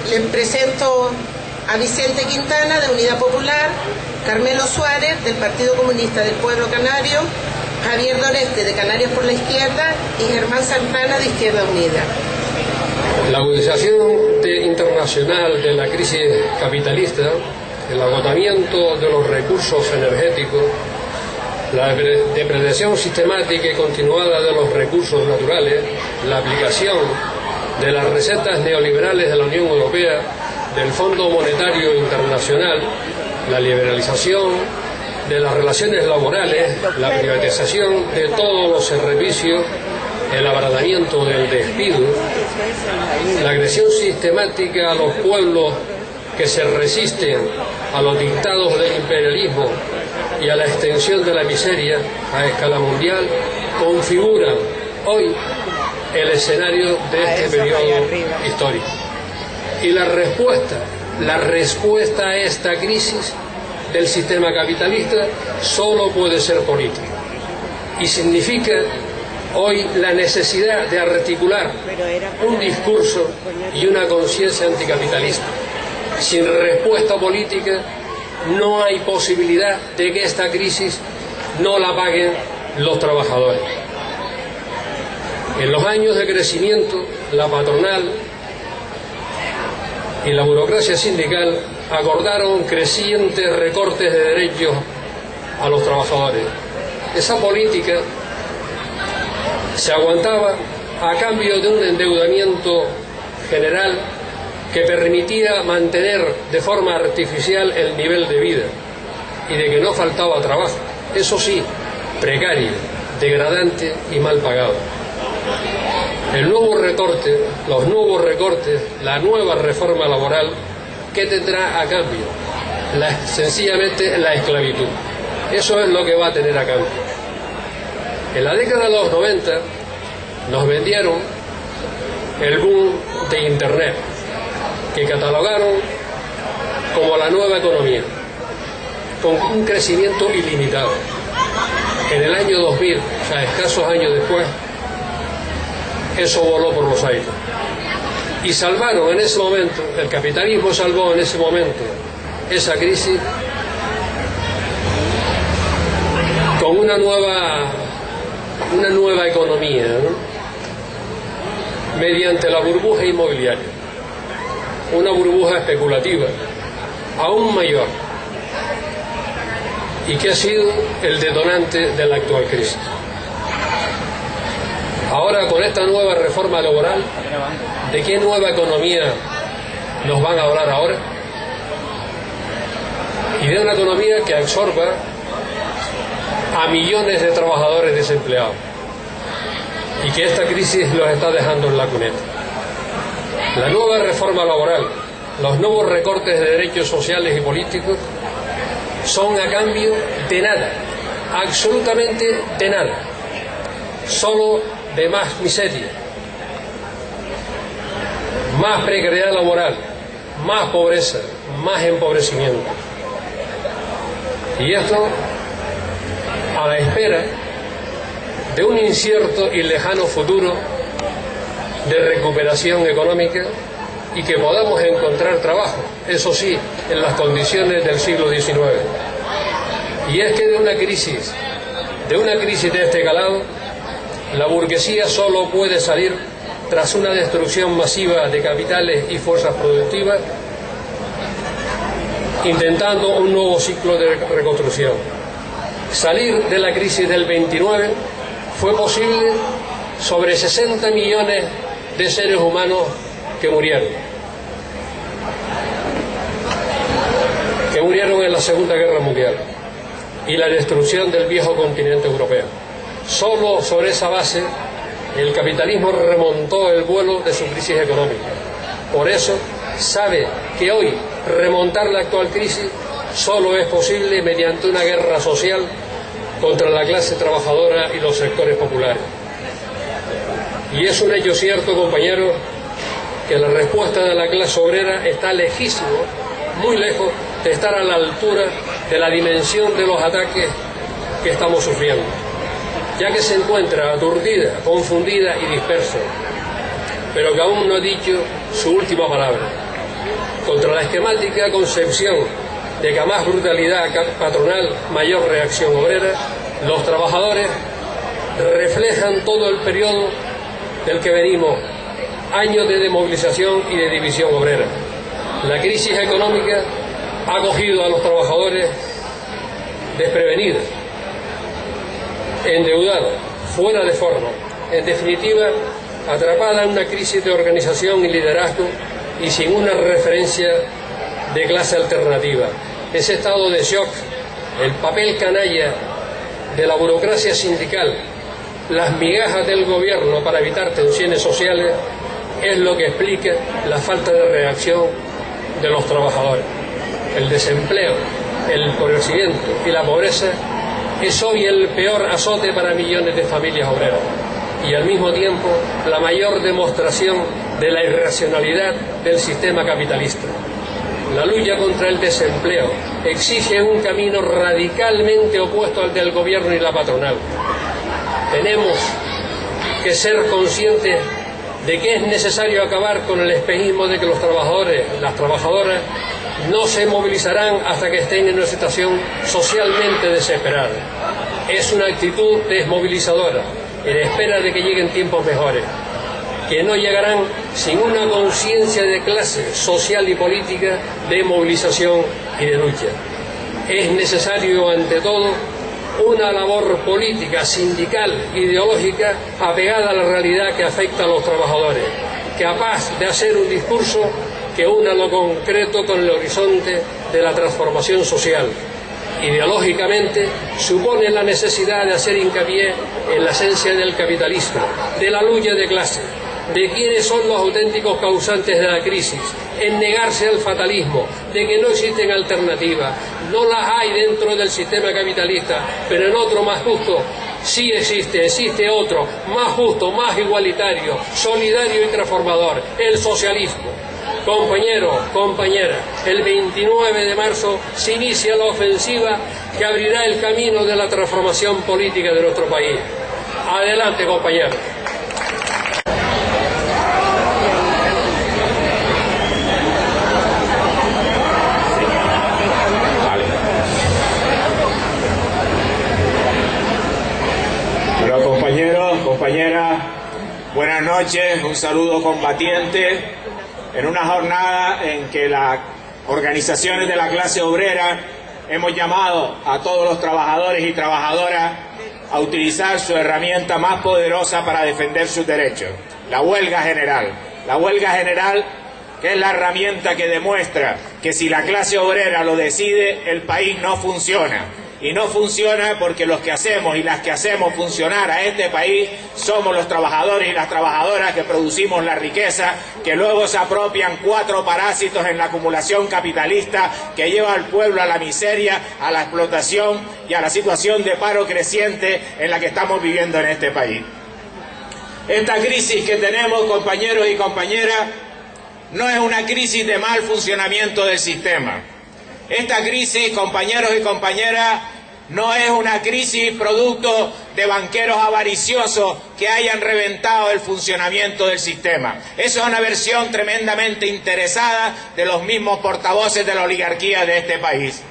Les presento a Vicente Quintana, de Unidad Popular, Carmelo Suárez, del Partido Comunista del Pueblo Canario, Javier Doreste, de Canarias por la Izquierda, y Germán Santana, de Izquierda Unida. La agudización internacional de la crisis capitalista, el agotamiento de los recursos energéticos, la depredación sistemática y continuada de los recursos naturales, la aplicación de las recetas neoliberales de la Unión Europea, del Fondo Monetario Internacional, la liberalización de las relaciones laborales, la privatización de todos los servicios, el abaratamiento del despido, la agresión sistemática a los pueblos que se resisten a los dictados del imperialismo y a la extensión de la miseria a escala mundial, configuran hoy el escenario de este periodo histórico. Y la respuesta a esta crisis del sistema capitalista solo puede ser política. Y significa hoy la necesidad de articular un discurso y una conciencia anticapitalista. Sin respuesta política no hay posibilidad de que esta crisis no la paguen los trabajadores. En los años de crecimiento, la patronal y la burocracia sindical acordaron crecientes recortes de derechos a los trabajadores. Esa política se aguantaba a cambio de un endeudamiento general que permitía mantener de forma artificial el nivel de vida y de que no faltaba trabajo, eso sí, precario, degradante y mal pagado. El nuevo recorte, los nuevos recortes, la nueva reforma laboral, ¿qué tendrá a cambio? Sencillamente la esclavitud. Eso es lo que va a tener a cambio. En la década de los 90 nos vendieron el boom de Internet, que catalogaron como la nueva economía, con un crecimiento ilimitado. En el año 2000, o sea, escasos años después, eso voló por los aires. Y salvaron en ese momento, el capitalismo salvó en ese momento esa crisis con una nueva economía, ¿no? Mediante la burbuja inmobiliaria, una burbuja especulativa aún mayor, y que ha sido el detonante de la actual crisis. Ahora, con esta nueva reforma laboral, ¿de qué nueva economía nos van a hablar ahora? Y de una economía que absorba a millones de trabajadores desempleados y que esta crisis los está dejando en la cuneta. La nueva reforma laboral, los nuevos recortes de derechos sociales y políticos son a cambio de nada, absolutamente de nada, solo de más miseria, más precariedad laboral, más pobreza, más empobrecimiento. Y esto a la espera de un incierto y lejano futuro de recuperación económica y que podamos encontrar trabajo, eso sí, en las condiciones del siglo XIX. Y es que de una crisis de este calado, la burguesía solo puede salir tras una destrucción masiva de capitales y fuerzas productivas, intentando un nuevo ciclo de reconstrucción. Salir de la crisis del 29 fue posible sobre 60 millones de seres humanos que murieron en la Segunda Guerra Mundial y la destrucción del viejo continente europeo. Solo sobre esa base el capitalismo remontó el vuelo de su crisis económica. Por eso sabe que hoy remontar la actual crisis solo es posible mediante una guerra social contra la clase trabajadora y los sectores populares. Y es un hecho cierto, compañeros, que la respuesta de la clase obrera está lejísimo, muy lejos de estar a la altura de la dimensión de los ataques que estamos sufriendo, ya que se encuentra aturdida, confundida y dispersa, pero que aún no ha dicho su última palabra. contra la esquemática concepción de que a más brutalidad patronal, mayor reacción obrera, los trabajadores reflejan todo el periodo del que venimos, años de desmovilización y de división obrera. La crisis económica ha cogido a los trabajadores desprevenidos, endeudados, fuera de forma, en definitiva, atrapada en una crisis de organización y liderazgo y sin una referencia de clase alternativa. Ese estado de shock, el papel canalla de la burocracia sindical, las migajas del gobierno para evitar tensiones sociales, es lo que explica la falta de reacción de los trabajadores. El desempleo, el empobrecimiento y la pobreza es hoy el peor azote para millones de familias obreras y al mismo tiempo la mayor demostración de la irracionalidad del sistema capitalista. La lucha contra el desempleo exige un camino radicalmente opuesto al del gobierno y la patronal. Tenemos que ser conscientes de que es necesario acabar con el espejismo de que los trabajadores, las trabajadoras, no se movilizarán hasta que estén en una situación socialmente desesperada. Es una actitud desmovilizadora, en espera de que lleguen tiempos mejores, que no llegarán sin una conciencia de clase social y política de movilización y de lucha. Es necesario, ante todo, una labor política, sindical, ideológica, apegada a la realidad que afecta a los trabajadores, capaz de hacer un discurso que una lo concreto con el horizonte de la transformación social. Ideológicamente supone la necesidad de hacer hincapié en la esencia del capitalismo, de la lucha de clase, de quiénes son los auténticos causantes de la crisis, en negarse al fatalismo, de que no existen alternativas, no las hay dentro del sistema capitalista, pero en otro más justo sí existe otro, más justo, más igualitario, solidario y transformador, el socialismo. Compañeros, compañeras, el 29 de marzo se inicia la ofensiva que abrirá el camino de la transformación política de nuestro país. Adelante, compañeros. Bueno, compañeros, compañeras, buenas noches, un saludo combatiente en una jornada en que las organizaciones de la clase obrera hemos llamado a todos los trabajadores y trabajadoras a utilizar su herramienta más poderosa para defender sus derechos, la huelga general. La huelga general, que es la herramienta que demuestra que si la clase obrera lo decide, el país no funciona. Y no funciona porque los que hacemos y las que hacemos funcionar a este país somos los trabajadores y las trabajadoras que producimos la riqueza, que luego se apropian 4 parásitos en la acumulación capitalista que lleva al pueblo a la miseria, a la explotación y a la situación de paro creciente en la que estamos viviendo en este país. Esta crisis que tenemos, compañeros y compañeras, no es una crisis de mal funcionamiento del sistema. Esta crisis, compañeros y compañeras, no es una crisis producto de banqueros avariciosos que hayan reventado el funcionamiento del sistema. Eso es una versión tremendamente interesada de los mismos portavoces de la oligarquía de este país.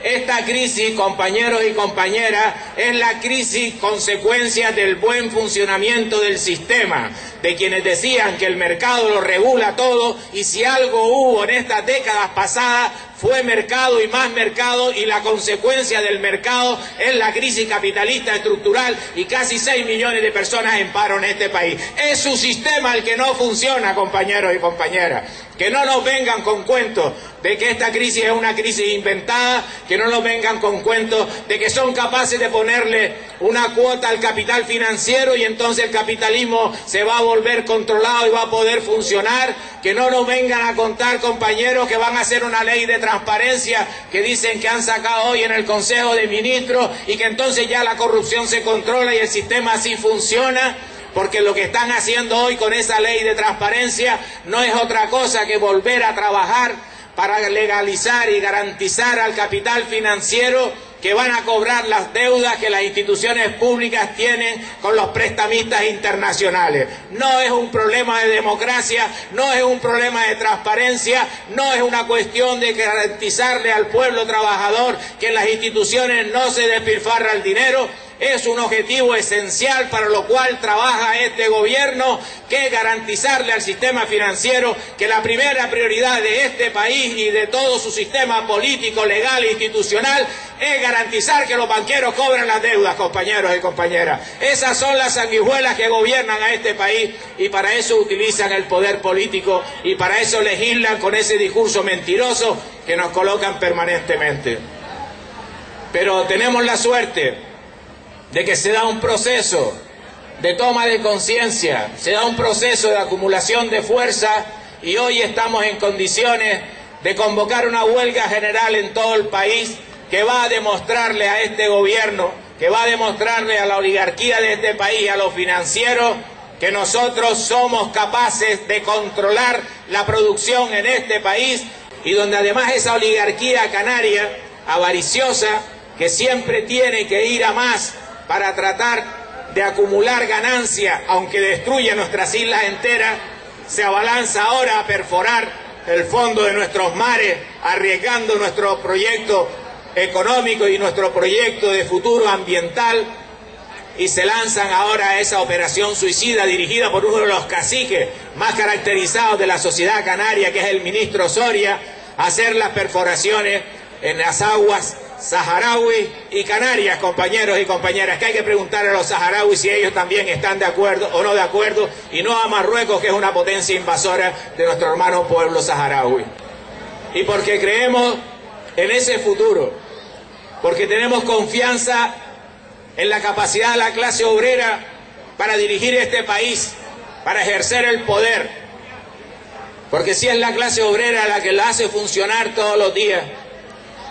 Esta crisis, compañeros y compañeras, es la crisis consecuencia del buen funcionamiento del sistema, de quienes decían que el mercado lo regula todo, y si algo hubo en estas décadas pasadas fue mercado y más mercado, y la consecuencia del mercado es la crisis capitalista estructural y casi 6 millones de personas en paro en este país. Es su sistema el que no funciona, compañeros y compañeras. Que no nos vengan con cuentos de que esta crisis es una crisis inventada, que no nos vengan con cuentos de que son capaces de ponerle una cuota al capital financiero y entonces el capitalismo se va a volver controlado y va a poder funcionar. Que no nos vengan a contar, compañeros, que van a hacer una ley de transparencia que dicen que han sacado hoy en el Consejo de Ministros y que entonces ya la corrupción se controla y el sistema así funciona. Porque lo que están haciendo hoy con esa ley de transparencia no es otra cosa que volver a trabajar para legalizar y garantizar al capital financiero que van a cobrar las deudas que las instituciones públicas tienen con los prestamistas internacionales. No es un problema de democracia, no es un problema de transparencia, no es una cuestión de garantizarle al pueblo trabajador que en las instituciones no se despilfarra el dinero. Es un objetivo esencial para lo cual trabaja este gobierno, que es garantizarle al sistema financiero que la primera prioridad de este país y de todo su sistema político, legal e institucional es garantizar que los banqueros cobran las deudas, compañeros y compañeras. Esas son las sanguijuelas que gobiernan a este país y para eso utilizan el poder político y para eso legislan con ese discurso mentiroso que nos colocan permanentemente. Pero tenemos la suerte de que se da un proceso de toma de conciencia, se da un proceso de acumulación de fuerza y hoy estamos en condiciones de convocar una huelga general en todo el país que va a demostrarle a este gobierno, que va a demostrarle a la oligarquía de este país, a los financieros, que nosotros somos capaces de controlar la producción en este país y donde además esa oligarquía canaria, avariciosa, que siempre tiene que ir a más para tratar de acumular ganancia, aunque destruya nuestras islas enteras, se abalanza ahora a perforar el fondo de nuestros mares, arriesgando nuestro proyecto económico y nuestro proyecto de futuro ambiental, y se lanzan ahora a esa operación suicida dirigida por uno de los caciques más caracterizados de la sociedad canaria, que es el ministro Soria, a hacer las perforaciones en las aguas saharaui y Canarias, compañeros y compañeras, que hay que preguntar a los saharauis si ellos también están de acuerdo o no de acuerdo, y no a Marruecos, que es una potencia invasora de nuestro hermano pueblo saharaui. Y porque creemos en ese futuro, porque tenemos confianza en la capacidad de la clase obrera para dirigir este país, para ejercer el poder, porque si es la clase obrera la que la hace funcionar todos los días,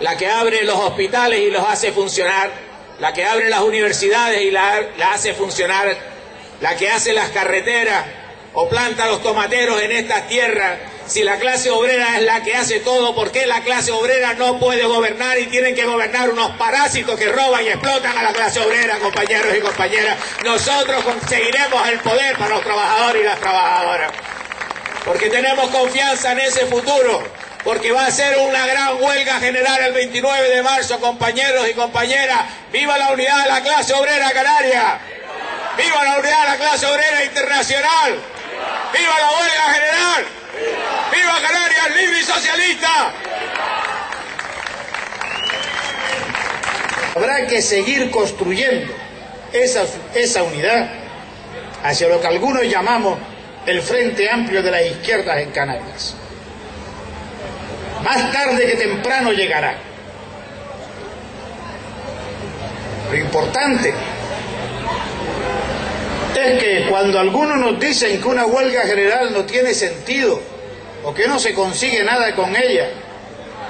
la que abre los hospitales y los hace funcionar, la que abre las universidades y la hace funcionar, la que hace las carreteras o planta los tomateros en estas tierras. Si la clase obrera es la que hace todo, ¿por qué la clase obrera no puede gobernar y tienen que gobernar unos parásitos que roban y explotan a la clase obrera, compañeros y compañeras? Nosotros conseguiremos el poder para los trabajadores y las trabajadoras, porque tenemos confianza en ese futuro, porque va a ser una gran huelga general el 29 de marzo, compañeros y compañeras. ¡Viva la unidad de la clase obrera canaria! ¡Viva la unidad de la clase obrera internacional! ¡Viva la huelga general! ¡Viva Canarias libre y socialista! Habrá que seguir construyendo esa unidad hacia lo que algunos llamamos el Frente Amplio de las Izquierdas en Canarias. Más tarde que temprano llegará. Lo importante es que cuando algunos nos dicen que una huelga general no tiene sentido o que no se consigue nada con ella,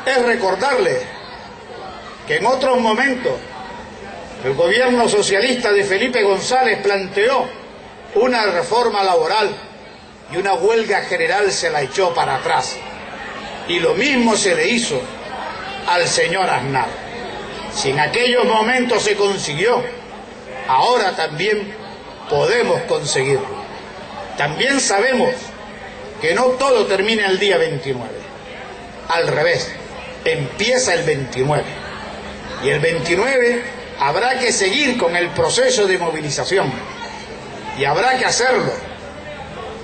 es recordarles que en otros momentos el gobierno socialista de Felipe González planteó una reforma laboral y una huelga general se la echó para atrás. Y lo mismo se le hizo al señor Aznar. Si en aquellos momentos se consiguió, ahora también podemos conseguirlo. También sabemos que no todo termina el día 29. Al revés, empieza el 29. Y el 29 habrá que seguir con el proceso de movilización. Y habrá que hacerlo,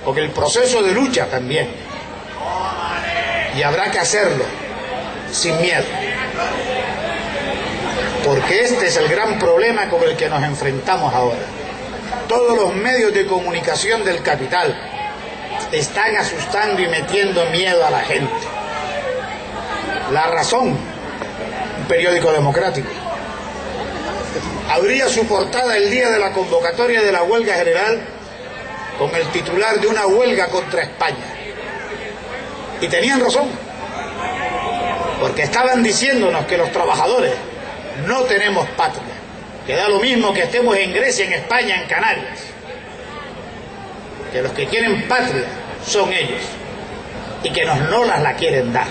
con el proceso de lucha también. Y habrá que hacerlo sin miedo, porque este es el gran problema con el que nos enfrentamos ahora. Todos los medios de comunicación del capital están asustando y metiendo miedo a la gente. La Razón, un periódico democrático, abría su portada el día de la convocatoria de la huelga general con el titular de una huelga contra España. Y tenían razón, porque estaban diciéndonos que los trabajadores no tenemos patria, que da lo mismo que estemos en Grecia, en España, en Canarias, que los que quieren patria son ellos y que no las la quieren dar,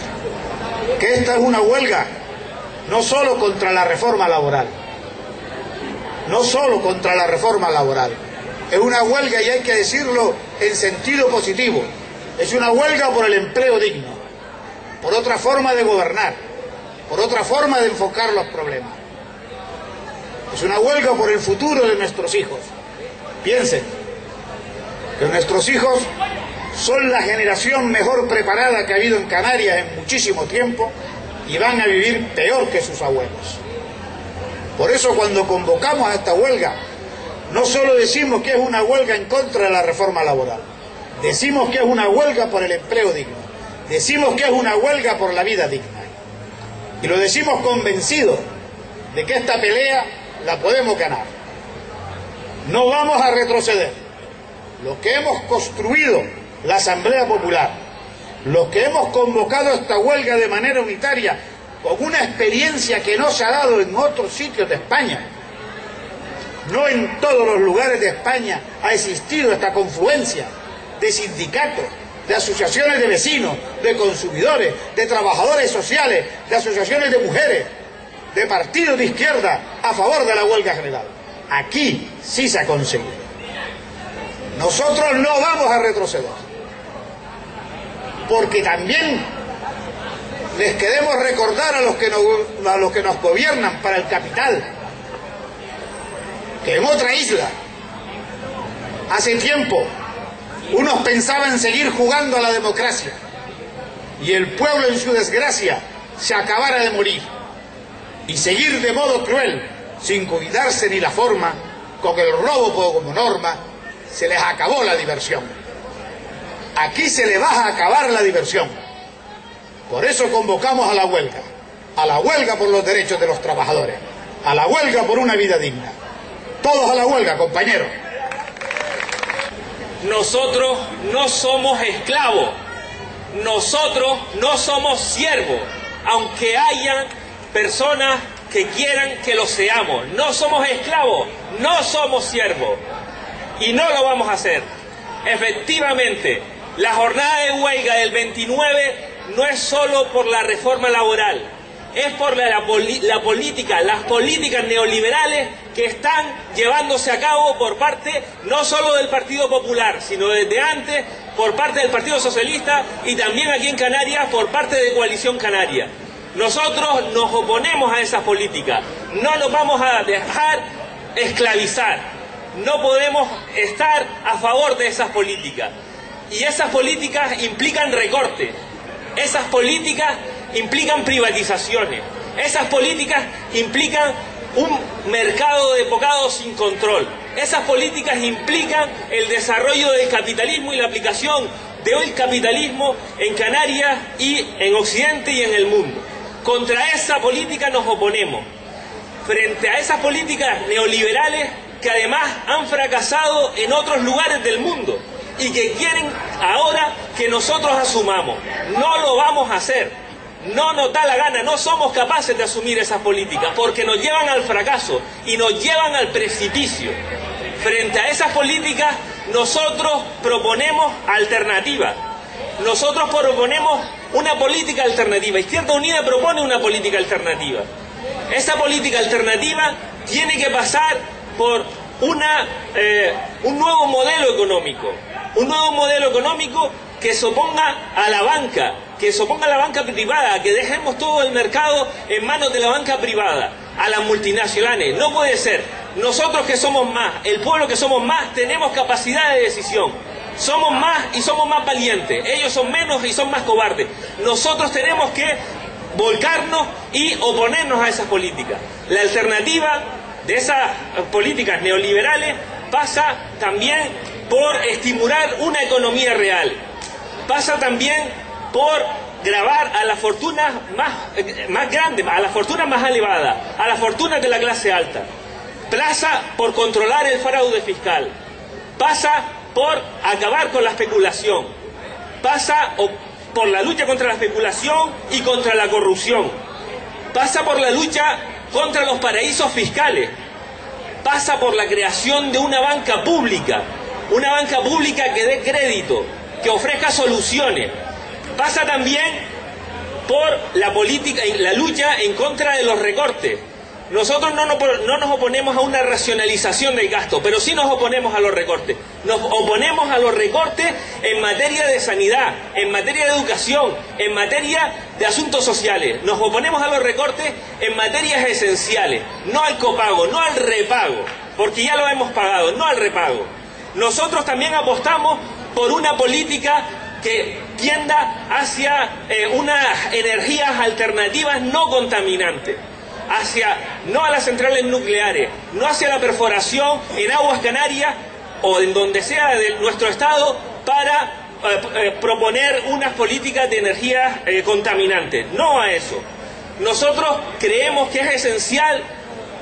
que esta es una huelga no solo contra la reforma laboral, no solo contra la reforma laboral, es una huelga, y hay que decirlo en sentido positivo, es una huelga por el empleo digno, por otra forma de gobernar, por otra forma de enfocar los problemas. Es una huelga por el futuro de nuestros hijos. Piensen que nuestros hijos son la generación mejor preparada que ha habido en Canarias en muchísimo tiempo y van a vivir peor que sus abuelos. Por eso cuando convocamos a esta huelga, no solo decimos que es una huelga en contra de la reforma laboral, decimos que es una huelga por el empleo digno, decimos que es una huelga por la vida digna. Y lo decimos convencidos de que esta pelea la podemos ganar. No vamos a retroceder. Los que hemos construido la Asamblea Popular, los que hemos convocado esta huelga de manera unitaria, con una experiencia que no se ha dado en otros sitios de España. No en todos los lugares de España ha existido esta confluencia de sindicatos, de asociaciones de vecinos, de consumidores, de trabajadores sociales, de asociaciones de mujeres, de partidos de izquierda a favor de la huelga general. Aquí sí se ha conseguido. Nosotros no vamos a retroceder, porque también les queremos recordar a los que nos gobiernan para el capital, que en otra isla, hace tiempo, unos pensaban seguir jugando a la democracia y el pueblo en su desgracia se acabara de morir y seguir de modo cruel, sin cuidarse ni la forma, con el robo como norma, se les acabó la diversión. Aquí se les va a acabar la diversión. Por eso convocamos a la huelga por los derechos de los trabajadores, a la huelga por una vida digna. Todos a la huelga, compañeros. Nosotros no somos esclavos, nosotros no somos siervos, aunque hayan personas que quieran que lo seamos. No somos esclavos, no somos siervos, y no lo vamos a hacer. Efectivamente, la jornada de huelga del 29 no es solo por la reforma laboral, es por la política, las políticas neoliberales que están llevándose a cabo por parte no solo del Partido Popular, sino desde antes por parte del Partido Socialista y también aquí en Canarias por parte de Coalición Canaria. Nosotros nos oponemos a esas políticas, no nos vamos a dejar esclavizar, no podemos estar a favor de esas políticas. Y esas políticas implican recortes, esas políticas implican privatizaciones, esas políticas implican un mercado de bocados sin control, esas políticas implican el desarrollo del capitalismo y la aplicación del capitalismo en Canarias y en Occidente y en el mundo. Contra esa política nos oponemos, frente a esas políticas neoliberales que además han fracasado en otros lugares del mundo y que quieren ahora que nosotros asumamos. No lo vamos a hacer, no nos da la gana, no somos capaces de asumir esas políticas porque nos llevan al fracaso y nos llevan al precipicio. Frente a esas políticas nosotros proponemos alternativas, nosotros proponemos una política alternativa. Izquierda Unida propone una política alternativa. Esa política alternativa tiene que pasar por un nuevo modelo económico, un nuevo modelo económico que se oponga a la banca, que se oponga a la banca privada, que dejemos todo el mercado en manos de la banca privada, a las multinacionales. No puede ser. Nosotros que somos más, el pueblo que somos más, tenemos capacidad de decisión. Somos más y somos más valientes. Ellos son menos y son más cobardes. Nosotros tenemos que volcarnos y oponernos a esas políticas. La alternativa de esas políticas neoliberales pasa también por estimular una economía real. Pasa también por gravar a las fortunas más grandes, a las fortunas más elevadas, a las fortunas de la clase alta. Pasa por controlar el fraude fiscal. Pasa por acabar con la especulación. Pasa por la lucha contra la especulación y contra la corrupción. Pasa por la lucha contra los paraísos fiscales. Pasa por la creación de una banca pública que dé crédito, que ofrezca soluciones. Pasa también por la política, la lucha en contra de los recortes. Nosotros no nos oponemos a una racionalización del gasto, pero sí nos oponemos a los recortes. Nos oponemos a los recortes en materia de sanidad, en materia de educación, en materia de asuntos sociales. Nos oponemos a los recortes en materias esenciales, no al copago, no al repago, porque ya lo hemos pagado, no al repago. Nosotros también apostamos por una política que tienda hacia unas energías alternativas no contaminantes, no a las centrales nucleares, no hacia la perforación en aguas canarias o en donde sea de nuestro estado para proponer unas políticas de energías contaminantes, no a eso. Nosotros creemos que es esencial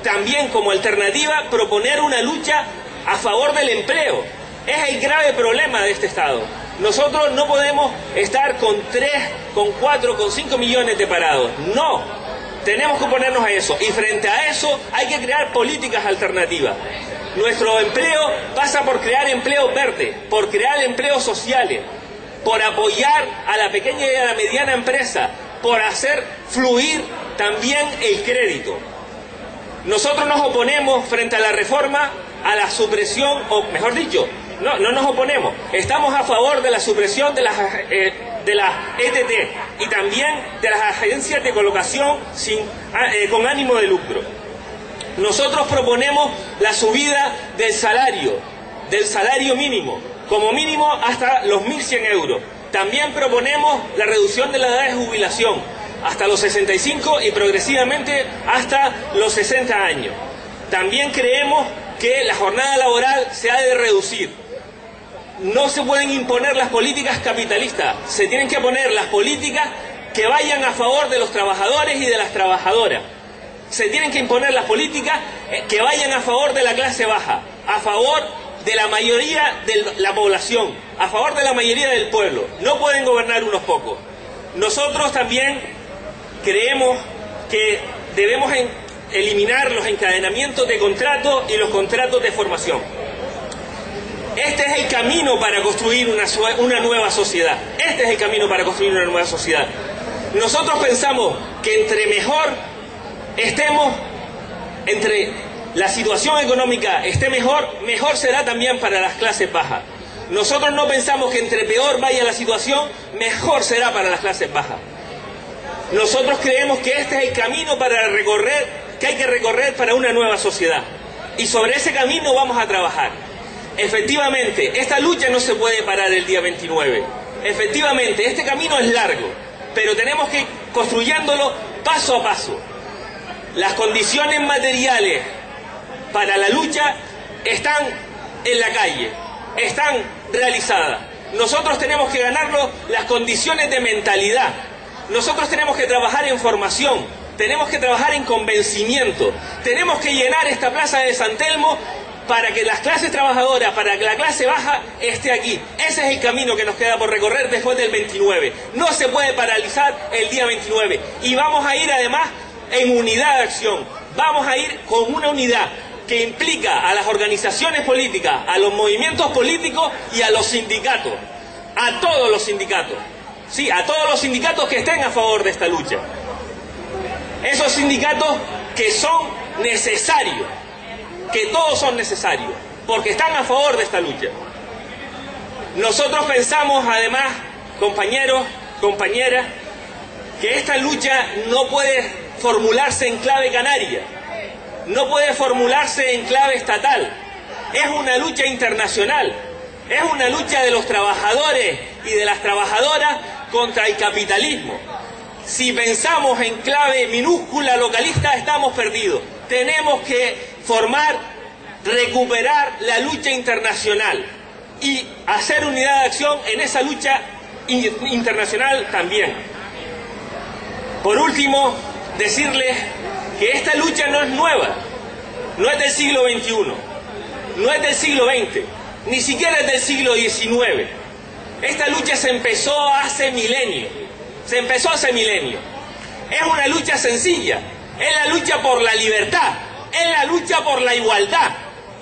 también como alternativa proponer una lucha a favor del empleo. Es el grave problema de este estado. Nosotros no podemos estar con 3, con 4, con 5 millones de parados. No, tenemos que oponernos a eso. Y frente a eso hay que crear políticas alternativas. Nuestro empleo pasa por crear empleos verdes, por crear empleos sociales, por apoyar a la pequeña y a la mediana empresa, por hacer fluir también el crédito. Nosotros nos oponemos frente a la reforma a la supresión, o mejor dicho, no nos oponemos, estamos a favor de la supresión de las ETT y también de las agencias de colocación con ánimo de lucro. Nosotros proponemos la subida del salario mínimo, como mínimo hasta los 1.100 euros. También proponemos la reducción de la edad de jubilación hasta los 65 y progresivamente hasta los 60 años. También creemos que la jornada laboral se ha de reducir. No se pueden imponer las políticas capitalistas, se tienen que poner las políticas que vayan a favor de los trabajadores y de las trabajadoras. Se tienen que imponer las políticas que vayan a favor de la clase baja, a favor de la mayoría de la población, a favor de la mayoría del pueblo. No pueden gobernar unos pocos. Nosotros también creemos que debemos eliminar los encadenamientos de contratos y los contratos de formación. Este es el camino para construir una nueva sociedad. Este es el camino para construir una nueva sociedad. Nosotros pensamos que entre mejor estemos, entre la situación económica esté mejor será también para las clases bajas. Nosotros no pensamos que entre peor vaya la situación, mejor será para las clases bajas. Nosotros creemos que este es el camino para recorrer, que hay que recorrer para una nueva sociedad. Y sobre ese camino vamos a trabajar. Efectivamente, esta lucha no se puede parar el día 29. Efectivamente, este camino es largo, pero tenemos que ir construyéndolo paso a paso. Las condiciones materiales para la lucha están en la calle, están realizadas. Nosotros tenemos que ganarnos las condiciones de mentalidad. Nosotros tenemos que trabajar en formación, tenemos que trabajar en convencimiento, tenemos que llenar esta plaza de San Telmo para que las clases trabajadoras, para que la clase baja esté aquí. Ese es el camino que nos queda por recorrer después del 29. No se puede paralizar el día 29. Y vamos a ir además en unidad de acción. Vamos a ir con una unidad que implica a las organizaciones políticas, a los movimientos políticos y a los sindicatos. A todos los sindicatos. Sí, a todos los sindicatos que estén a favor de esta lucha. Esos sindicatos que son necesarios, que todos son necesarios, porque están a favor de esta lucha. Nosotros pensamos además, compañeros, compañeras, que esta lucha no puede formularse en clave canaria, no puede formularse en clave estatal, es una lucha internacional, es una lucha de los trabajadores y de las trabajadoras contra el capitalismo. Si pensamos en clave minúscula localista, estamos perdidos. Tenemos que recuperar la lucha internacional y hacer unidad de acción en esa lucha internacional también. Por último, decirles que esta lucha no es nueva, no es del siglo XXI, no es del siglo XX, ni siquiera es del siglo XIX. Esta lucha se empezó hace milenios, Es una lucha sencilla, es la lucha por la libertad, es la lucha por la igualdad.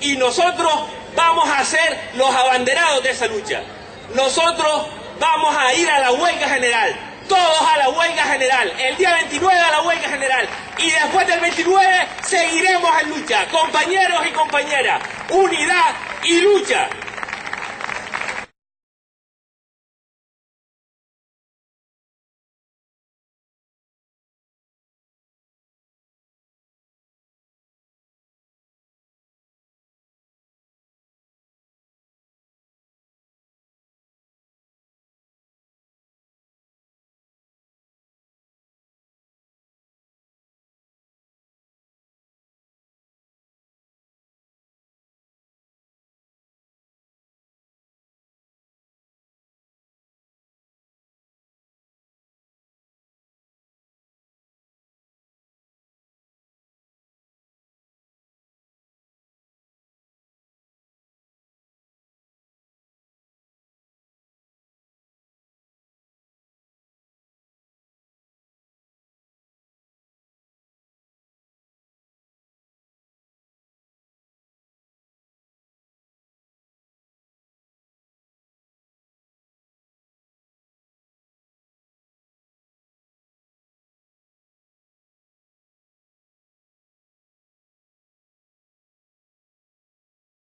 Y nosotros vamos a ser los abanderados de esa lucha. Nosotros vamos a ir a la huelga general. todos a la huelga general, el día 29 a la huelga general, y después del 29 seguiremos en lucha, compañeros y compañeras, unidad y lucha.